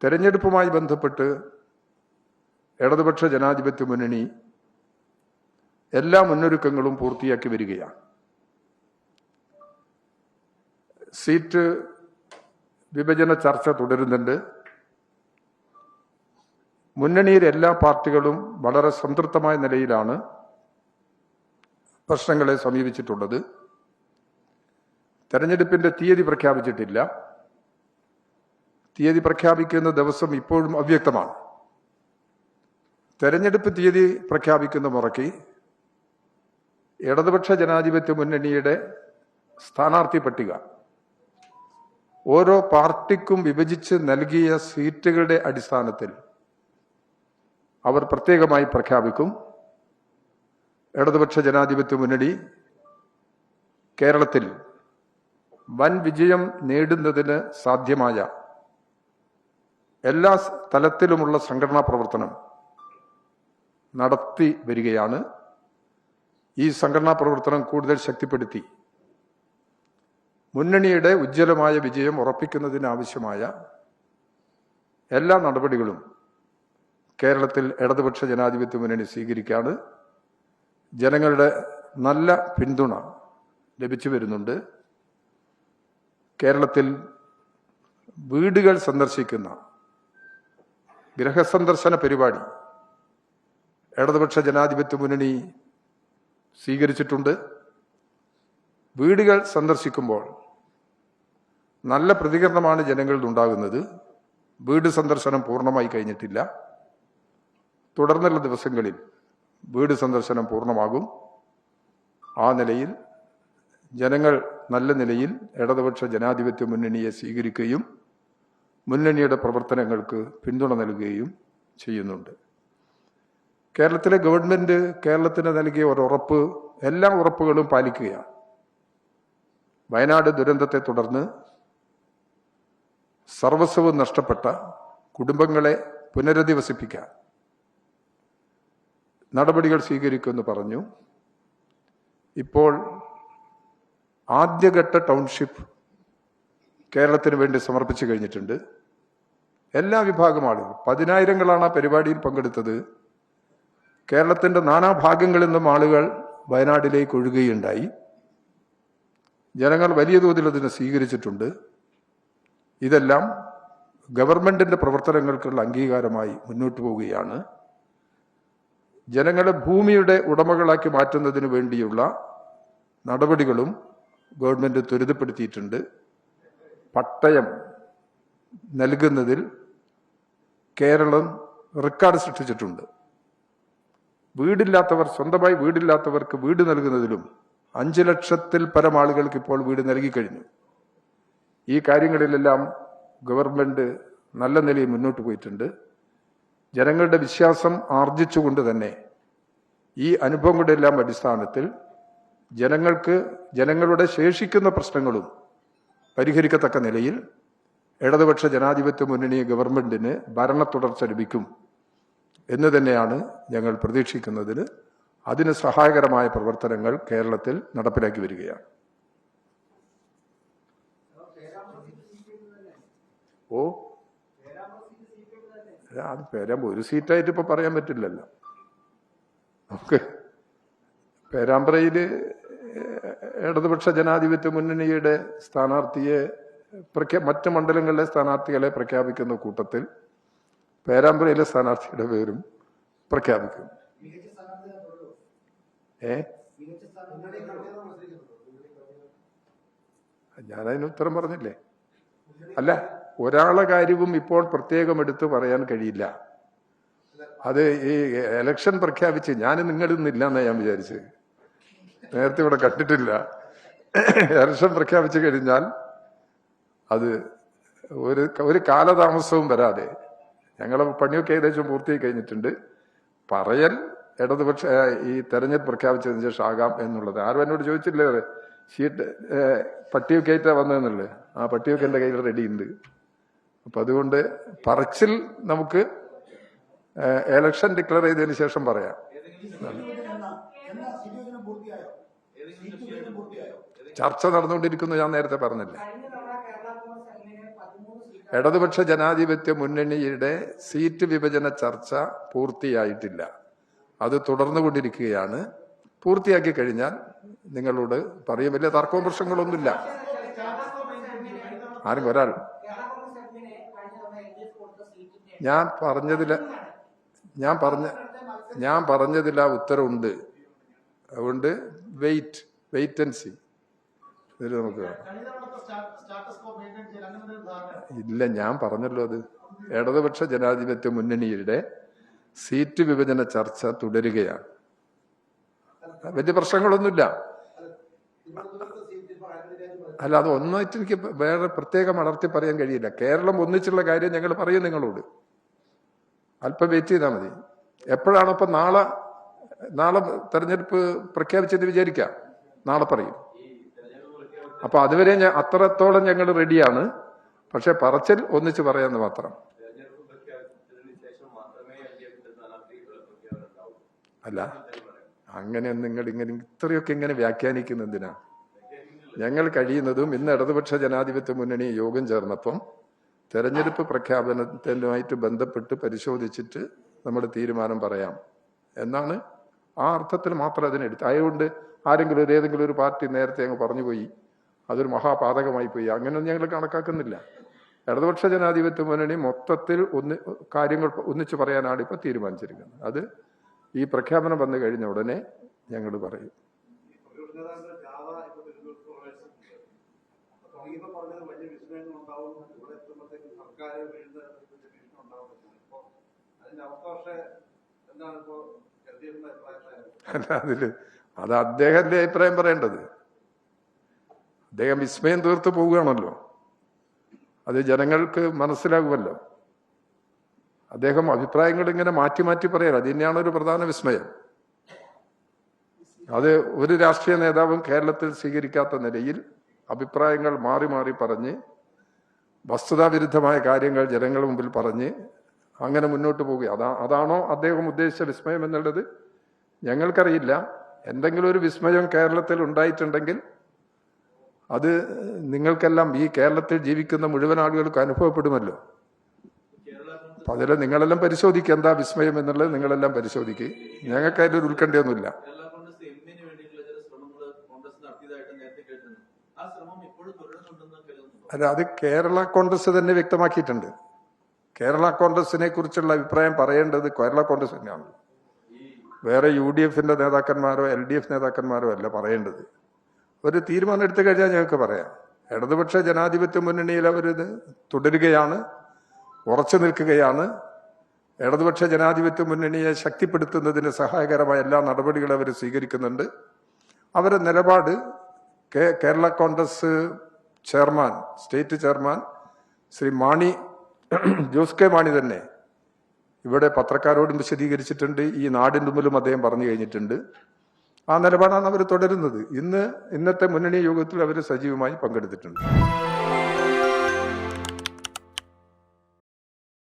തെരഞ്ഞെടുപ്പുമായി ബന്ധപ്പെട്ട് ഇടതുപക്ഷ ജനാധിപത്യ മുന്നണി എല്ലാ മുന്നൊരുക്കങ്ങളും പൂർത്തിയാക്കി വരികയാണ്. സീറ്റ് വിഭജന ചർച്ച തുടരുന്നുണ്ട്. മുന്നണിയിലെ എല്ലാ പാർട്ടികളും വളരെ സംതൃപ്തമായ നിലയിലാണ് പ്രശ്നങ്ങളെ സമീപിച്ചിട്ടുള്ളത്. തെരഞ്ഞെടുപ്പിന്റെ തീയതി പ്രഖ്യാപിച്ചിട്ടില്ല. തീയതി പ്രഖ്യാപിക്കുന്ന ദിവസം ഇപ്പോഴും അവ്യക്തമാണ്. തെരഞ്ഞെടുപ്പ് തീയതി പ്രഖ്യാപിക്കുന്ന മുറയ്ക്ക് ഇടതുപക്ഷ ജനാധിപത്യ മുന്നണിയുടെ സ്ഥാനാർത്ഥി പട്ടിക ഓരോ പാർട്ടിക്കും വിഭജിച്ച് നൽകിയ സീറ്റുകളുടെ അടിസ്ഥാനത്തിൽ അവർ പ്രത്യേകമായി പ്രഖ്യാപിക്കും. ഇടതുപക്ഷ ജനാധിപത്യ മുന്നണി കേരളത്തിൽ വൻ വിജയം നേടുന്നതിന് സാധ്യമായ എല്ലാ തലത്തിലുമുള്ള സംഘടനാ പ്രവർത്തനം നടത്തി വരികയാണ്. ഈ സംഘടനാ പ്രവർത്തനം കൂടുതൽ ശക്തിപ്പെടുത്തി മുന്നണിയുടെ ഉജ്ജ്വലമായ വിജയം ഉറപ്പിക്കുന്നതിനാവശ്യമായ എല്ലാ നടപടികളും കേരളത്തിൽ ഇടതുപക്ഷ ജനാധിപത്യ മുന്നണി സ്വീകരിക്കാണ്. ജനങ്ങളുടെ നല്ല പിന്തുണ ലഭിച്ചു വരുന്നുണ്ട്. കേരളത്തിൽ വീടുകൾ സന്ദർശിക്കുന്ന ഗൃഹസന്ദർശന പരിപാടി ഇടതുപക്ഷ ജനാധിപത്യ മുന്നണി സ്വീകരിച്ചിട്ടുണ്ട്. വീടുകൾ സന്ദർശിക്കുമ്പോൾ നല്ല പ്രതികരണമാണ് ജനങ്ങളിൽ ഉണ്ടാകുന്നത്. വീട് സന്ദർശനം പൂർണ്ണമായി കഴിഞ്ഞിട്ടില്ല. തുടർന്നുള്ള ദിവസങ്ങളിൽ വീട് സന്ദർശനം പൂർണ്ണമാകും. ആ നിലയിൽ ജനങ്ങൾ നല്ല നിലയിൽ ഇടതുപക്ഷ ജനാധിപത്യ മുന്നണിയെ സ്വീകരിക്കുകയും മുന്നണിയുടെ പ്രവർത്തനങ്ങൾക്ക് പിന്തുണ നൽകുകയും ചെയ്യുന്നുണ്ട്. കേരളത്തിലെ ഗവൺമെന്റ് കേരളത്തിന് നൽകിയ ഒരു ഉറപ്പ്, എല്ലാ ഉറപ്പുകളും പാലിക്കുകയാണ്. വയനാട് ദുരന്തത്തെ തുടർന്ന് സർവസ്വവും നഷ്ടപ്പെട്ട കുടുംബങ്ങളെ പുനരധിവസിപ്പിക്കാൻ നടപടികൾ സ്വീകരിക്കുമെന്ന് പറഞ്ഞു. ഇപ്പോൾ ആദ്യഘട്ട ടൗൺഷിപ്പ് കേരളത്തിന് വേണ്ടി സമർപ്പിച്ചു കഴിഞ്ഞിട്ടുണ്ട്. എല്ലാ വിഭാഗം ആളുകൾ 10,000-ങ്ങളാണ് ആ പരിപാടിയിൽ പങ്കെടുത്തത്. കേരളത്തിന്റെ നാനാഭാഗങ്ങളിൽ നിന്നും ആളുകൾ വയനാട്ടിലേക്ക് ഒഴുകുകയുണ്ടായി. ജനങ്ങൾ വലിയ തോതിൽ അതിനെ സ്വീകരിച്ചിട്ടുണ്ട്. ഇതെല്ലാം ഗവൺമെന്റിന്റെ പ്രവർത്തനങ്ങൾക്കുള്ള അംഗീകാരമായി മുന്നോട്ട് പോവുകയാണ്. ജനങ്ങളെ ഭൂമിയുടെ ഉടമകളാക്കി മാറ്റുന്നതിന് വേണ്ടിയുള്ള നടപടികളും ഗവൺമെന്റ് ത്വരിതപ്പെടുത്തിയിട്ടുണ്ട്. പട്ടയം നൽകുന്നതിൽ കേരളം റെക്കോർഡ് സൃഷ്ടിച്ചിട്ടുണ്ട്. വീടില്ലാത്തവർ, സ്വന്തമായി വീടില്ലാത്തവർക്ക് വീട് നൽകുന്നതിലും 5 ലക്ഷത്തിൽ പരം ആളുകൾക്ക് ഇപ്പോൾ വീട് നൽകിക്കഴിഞ്ഞു. ഈ കാര്യങ്ങളിലെല്ലാം ഗവൺമെന്റ് നല്ല നിലയിൽ മുന്നോട്ട് പോയിട്ടുണ്ട്. ജനങ്ങളുടെ വിശ്വാസം ആർജിച്ചുകൊണ്ട് തന്നെ ഈ അനുഭവങ്ങളുടെ എല്ലാം അടിസ്ഥാനത്തിൽ ജനങ്ങളുടെ ശേഷിക്കുന്ന പ്രശ്നങ്ങളും പരിഹരിക്കത്തക്ക നിലയിൽ ഇടതുപക്ഷ ജനാധിപത്യ മുന്നണി ഗവൺമെന്റിന് ഭരണ തുടർച്ച ലഭിക്കും എന്ന് തന്നെയാണ് ഞങ്ങൾ പ്രതീക്ഷിക്കുന്നതിന്. അതിന് സഹായകരമായ പ്രവർത്തനങ്ങൾ കേരളത്തിൽ നടപ്പിലാക്കി വരികയാണ്. അത് പേരാമ്പ്ര ഒരു സീറ്റായിട്ട് ഇപ്പൊ പറയാൻ പറ്റില്ലല്ലോ. നമുക്ക് പേരാമ്പ്രയില് ഇടതുപക്ഷ ജനാധിപത്യ മുന്നണിയുടെ സ്ഥാനാർത്ഥിയെ മറ്റ് മണ്ഡലങ്ങളിലെ സ്ഥാനാർത്ഥികളെ പ്രഖ്യാപിക്കുന്ന കൂട്ടത്തിൽ പേരാമ്പ്രയിലെ സ്ഥാനാർത്ഥിയുടെ പേരും പ്രഖ്യാപിക്കും. ഞാനതിന് ഉത്തരം പറഞ്ഞില്ലേ? അല്ല, ഒരാളെ കാര്യവും ഇപ്പോൾ പ്രത്യേകം എടുത്ത് പറയാൻ കഴിയില്ല. അത് ഈ എലക്ഷൻ പ്രഖ്യാപിച്ച് ഞാൻ നിങ്ങളിന്നില്ല എന്നാ ഞാൻ വിചാരിച്ചത്. നേരത്തെ ഇവിടെ കണ്ടിട്ടില്ല. എലക്ഷൻ പ്രഖ്യാപിച്ചു കഴിഞ്ഞാൽ അത് ഒരു കാലതാമസവും വരാതെ ഞങ്ങളെ പണിയൊക്കെ ഏകദേശം പൂർത്തിയായി കഴിഞ്ഞിട്ടുണ്ട്. പറയൽ ഇടതുപക്ഷ ഈ തെരഞ്ഞെടുപ്പ് പ്രഖ്യാപിച്ചതിന് ശേഷം ആകാം എന്നുള്ളത്. ആരും എന്നോട് ചോദിച്ചില്ലേ ഷീറ്റ് പട്ടിയൊക്കെ ആയിട്ടാ വന്നതെന്നുള്ളത്. ആ പട്ടിയൊക്കെ എന്റെ കയ്യിൽ റെഡി ഉണ്ട്. അപ്പൊ അതുകൊണ്ട് പറച്ചിൽ നമുക്ക് എലക്ഷൻ ഡിക്ലെയർ ചെയ്തതിന് ശേഷം പറയാം. ചർച്ച നടന്നുകൊണ്ടിരിക്കുന്നു. ഞാൻ നേരത്തെ പറഞ്ഞില്ലേ, ഇടതുപക്ഷ ജനാധിപത്യ മുന്നണിയുടെ സീറ്റ് വിഭജന ചർച്ച പൂർത്തിയായിട്ടില്ല. അത് തുടർന്നുകൊണ്ടിരിക്കുകയാണ്. പൂർത്തിയാക്കി കഴിഞ്ഞാൽ നിങ്ങളോട് പറയും. വലിയ തർക്കവും പ്രശ്നങ്ങളൊന്നുമില്ല. ആരും ഒരാൾ ഞാൻ പറഞ്ഞതിൽ ആ ഉത്തരവുണ്ട്. അതുകൊണ്ട് വെയിറ്റ് ആൻഡ് സീ. ഇതിൽ നമുക്ക് ഇല്ല, ഞാൻ പറഞ്ഞല്ലോ, അത് ഇടതുപക്ഷ ജനാധിപത്യ മുന്നണിയുടെ സീറ്റ് വിഭജന ചർച്ച തുടരുകയാണ്. വലിയ പ്രശ്നങ്ങളൊന്നുമില്ല. അല്ല, അത് ഒന്നായിട്ട് എനിക്ക് വേറെ പ്രത്യേകം അടർത്തി പറയാൻ കഴിയില്ല. കേരളം ഒന്നിച്ചുള്ള കാര്യം ഞങ്ങൾ പറയും നിങ്ങളോട്. അല്പം വെയിറ്റ് ചെയ്താൽ മതി. എപ്പോഴാണ് ഇപ്പൊ നാളെ തെരഞ്ഞെടുപ്പ് പ്രഖ്യാപിച്ചത് വിചാരിക്കാം. നാളെ പറയും. അപ്പൊ അതുവരെ അത്രത്തോളം ഞങ്ങൾ റെഡിയാണ്. പക്ഷെ പറച്ചിൽ ഒന്നിച്ച് പറയാന്ന് മാത്രം. അല്ല, അങ്ങനെ നിങ്ങൾ ഇത്രയൊക്കെ ഇങ്ങനെ വ്യാഖ്യാനിക്കുന്നതിനാ? ഞങ്ങൾ കഴിയുന്നതും ഇന്ന് ഇടതുപക്ഷ ജനാധിപത്യ മുന്നണി യോഗം ചേർന്നപ്പം തെരഞ്ഞെടുപ്പ് പ്രഖ്യാപനത്തിനുമായിട്ട് ബന്ധപ്പെട്ട് പരിശോധിച്ചിട്ട് നമ്മുടെ തീരുമാനം പറയാം എന്നാണ്. ആ അർത്ഥത്തിൽ മാത്രം അതിനെടുത്ത്. അതുകൊണ്ട് ഏതെങ്കിലും ഒരു പാർട്ടി നേരത്തെ അങ്ങ് പറഞ്ഞുപോയി അതൊരു മഹാപാതകമായി പോയി, അങ്ങനെയൊന്നും ഞങ്ങൾ കണക്കാക്കുന്നില്ല. ഇടതുപക്ഷ ജനാധിപത്യ മുന്നണി മൊത്തത്തിൽ കാര്യങ്ങൾ ഒന്നിച്ചു പറയാനാണ് ഇപ്പൊ തീരുമാനിച്ചിരിക്കുന്നത്. അത് ഈ പ്രഖ്യാപനം വന്നു കഴിഞ്ഞ ഉടനെ ഞങ്ങൾ പറയും. അല്ല, അത് അദ്ദേഹത്തിന്റെ അഭിപ്രായം പറയേണ്ടത്. അദ്ദേഹം വിസ്മയം തീർത്ത് പോവുകയാണല്ലോ. അത് ജനങ്ങൾക്ക് മനസ്സിലാകുമല്ലോ. അദ്ദേഹം അഭിപ്രായങ്ങൾ ഇങ്ങനെ മാറ്റി മാറ്റി പറയാം. അത് തന്നെയാണ് ഒരു പ്രധാന വിസ്മയം. അത് ഒരു രാഷ്ട്രീയ നേതാവും കേരളത്തിൽ സ്വീകരിക്കാത്ത നിലയിൽ അഭിപ്രായങ്ങൾ മാറി മാറി പറഞ്ഞ് വസ്തുതാവിരുദ്ധമായ കാര്യങ്ങൾ ജനങ്ങളുടെ മുമ്പിൽ പറഞ്ഞ് അങ്ങനെ മുന്നോട്ട് പോവുക. അതാണോ അദ്ദേഹം ഉദ്ദേശിച്ച വിസ്മയം എന്നുള്ളത് ഞങ്ങൾക്കറിയില്ല. എന്തെങ്കിലും ഒരു വിസ്മയം കേരളത്തിൽ ഉണ്ടായിട്ടുണ്ടെങ്കിൽ അത് നിങ്ങൾക്കെല്ലാം, ഈ കേരളത്തിൽ ജീവിക്കുന്ന മുഴുവൻ ആളുകൾക്ക് അനുഭവപ്പെടുമല്ലോ. അപ്പൊ അതിൽ നിങ്ങളെല്ലാം പരിശോധിക്കുക എന്താ വിസ്മയം എന്നുള്ളത്. നിങ്ങളെല്ലാം പരിശോധിക്കുക. ഞങ്ങൾക്ക് അതിലൊരു ഉത്കണ്ഠയൊന്നുമില്ല. അല്ല, അത് കേരള കോൺഗ്രസ് തന്നെ വ്യക്തമാക്കിയിട്ടുണ്ട്. കേരള കോൺഗ്രസിനെ കുറിച്ചുള്ള അഭിപ്രായം പറയേണ്ടത് കേരള കോൺഗ്രസ് തന്നെയാണ്. വേറെ UDFന്റെ നേതാക്കന്മാരോ LDF നേതാക്കന്മാരോ അല്ല പറയേണ്ടത്. ഒരു തീരുമാനം എടുത്തു കഴിഞ്ഞാൽ ഞങ്ങൾക്ക് പറയാം. ഇടതുപക്ഷ ജനാധിപത്യ മുന്നണിയിൽ അവരിത് തുടരുകയാണ്, ഉറച്ചു നിൽക്കുകയാണ്. ഇടതുപക്ഷ ജനാധിപത്യ മുന്നണിയെ ശക്തിപ്പെടുത്തുന്നതിന് സഹായകരമായ എല്ലാ നടപടികളും അവർ സ്വീകരിക്കുന്നുണ്ട്. അവരുടെ നിലപാട് Kerala Congress chairman, state chairman Shri Jose K Mani തന്നെ ഇവിടെ പത്രക്കാരോടും വിശദീകരിച്ചിട്ടുണ്ട്. ഈ നാടിന്റെ മുമ്പിലും അദ്ദേഹം പറഞ്ഞു കഴിഞ്ഞിട്ടുണ്ട്. ആ നിലപാടാണ് അവർ തുടരുന്നത്. ഇന്നത്തെ മുന്നണി യോഗത്തിൽ അവർ സജീവമായി പങ്കെടുത്തിട്ടുണ്ട്.